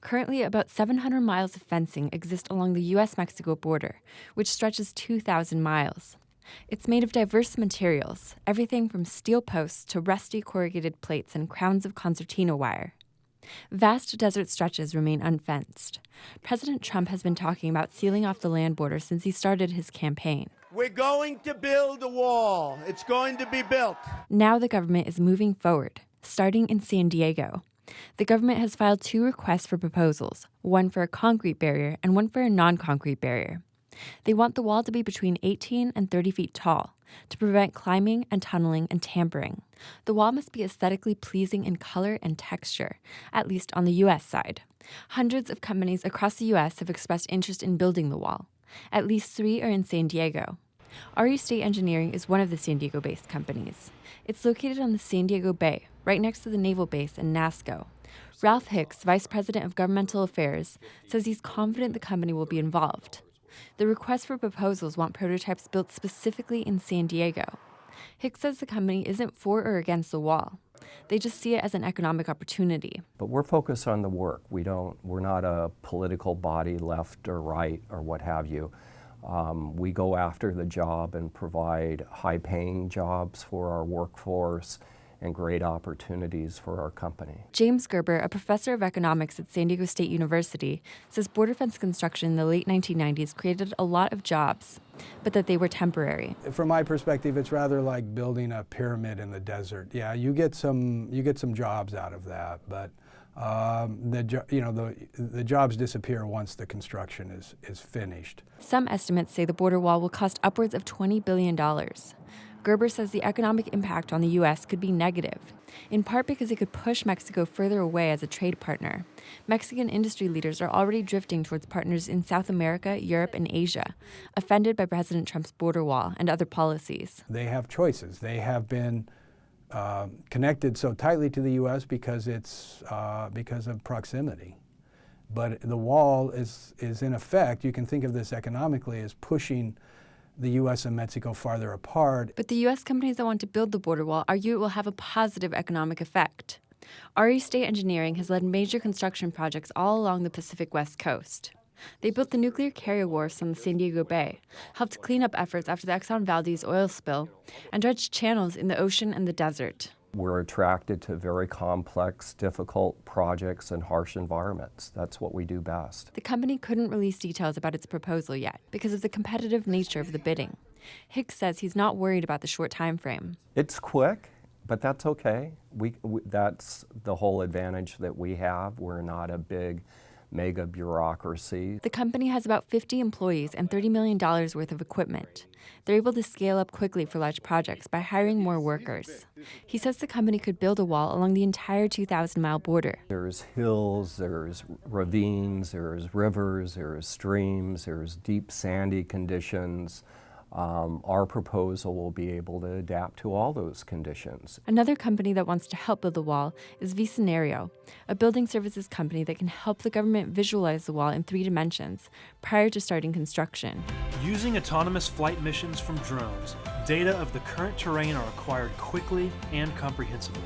Currently, about 700 miles of fencing exist along the U.S.-Mexico border, which stretches 2,000 miles. It's made of diverse materials, everything from steel posts to rusty corrugated plates and crowns of concertina wire. Vast desert stretches remain unfenced. President Trump has been talking about sealing off the land border since he started his campaign. We're going to build a wall. It's going to be built. Now the government is moving forward, starting in San Diego. The government has filed 2 requests for proposals, one for a concrete barrier and one for a non-concrete barrier. They want the wall to be between 18 and 30 feet tall to prevent climbing and tunneling and tampering. The wall must be aesthetically pleasing in color and texture, at least on the U.S. side. Hundreds of companies across the U.S. have expressed interest in building the wall. At least 3 are in San Diego. RE State Engineering is one of the San Diego-based companies. It's located on the San Diego Bay, right next to the naval base in NASCO. Ralph Hicks, Vice President of Governmental Affairs, says he's confident the company will be involved. The requests for proposals want prototypes built specifically in San Diego. Hicks says the company isn't for or against the wall. They just see it as an economic opportunity. But we're focused on the work. We're not a political body, left or right or what have you. We go after the job and provide high-paying jobs for our workforce and great opportunities for our company. James Gerber, a professor of economics at San Diego State University, says border fence construction in the late 1990s created a lot of jobs, but that they were temporary. From my perspective, it's rather like building a pyramid in the desert. Yeah, you get some jobs out of that, but the jobs disappear once the construction is finished. Some estimates say the border wall will cost upwards of $20 billion. Gerber says the economic impact on the U.S. could be negative, in part because it could push Mexico further away as a trade partner. Mexican industry leaders are already drifting towards partners in South America, Europe, and Asia, offended by President Trump's border wall and other policies. They have choices. They have been connected so tightly to the U.S. because of proximity. But the wall is in effect, you can think of this economically as pushing the U.S. and Mexico farther apart. But the U.S. companies that want to build the border wall argue it will have a positive economic effect. RE State Engineering has led major construction projects all along the Pacific West Coast. They built the nuclear carrier wharfs on the San Diego Bay, helped clean up efforts after the Exxon Valdez oil spill, and dredged channels in the ocean and the desert. We're attracted to very complex, difficult projects and harsh environments. That's what we do best. The company couldn't release details about its proposal yet because of the competitive nature of the bidding. Hicks says he's not worried about the short time frame. It's quick, but that's okay. That's the whole advantage that we have. We're not a big mega bureaucracy. The company has about 50 employees and $30 million worth of equipment. They're able to scale up quickly for large projects by hiring more workers. He says the company could build a wall along the entire 2,000-mile border. There's hills, there's ravines, there's rivers, there's streams, there's deep sandy conditions. Our proposal will be able to adapt to all those conditions. Another company that wants to help build the wall is Visionario, a building services company that can help the government visualize the wall in 3 dimensions prior to starting construction. Using autonomous flight missions from drones, data of the current terrain are acquired quickly and comprehensively.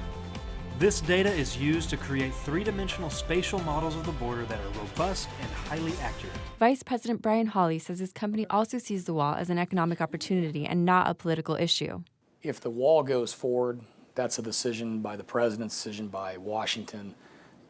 This data is used to create 3-dimensional spatial models of the border that are robust and highly accurate. Vice President Brian Hawley says his company also sees the wall as an economic opportunity and not a political issue. If the wall goes forward, that's a decision by the president, decision by Washington.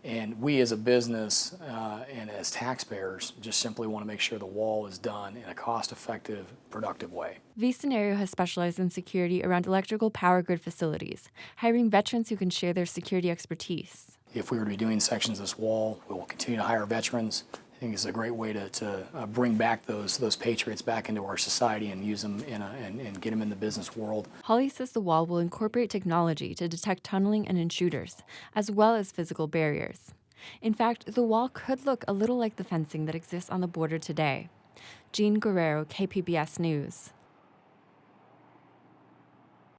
And we as a business and as taxpayers just simply want to make sure the wall is done in a cost-effective, productive way. Visionario has specialized in security around electrical power grid facilities, hiring veterans who can share their security expertise. If we were to be doing sections of this wall, we will continue to hire veterans. I think it's a great way to bring back those patriots back into our society and use them and get them in the business world. Hawley says the wall will incorporate technology to detect tunneling and intruders, as well as physical barriers. In fact, the wall could look a little like the fencing that exists on the border today. Jean Guerrero, KPBS News.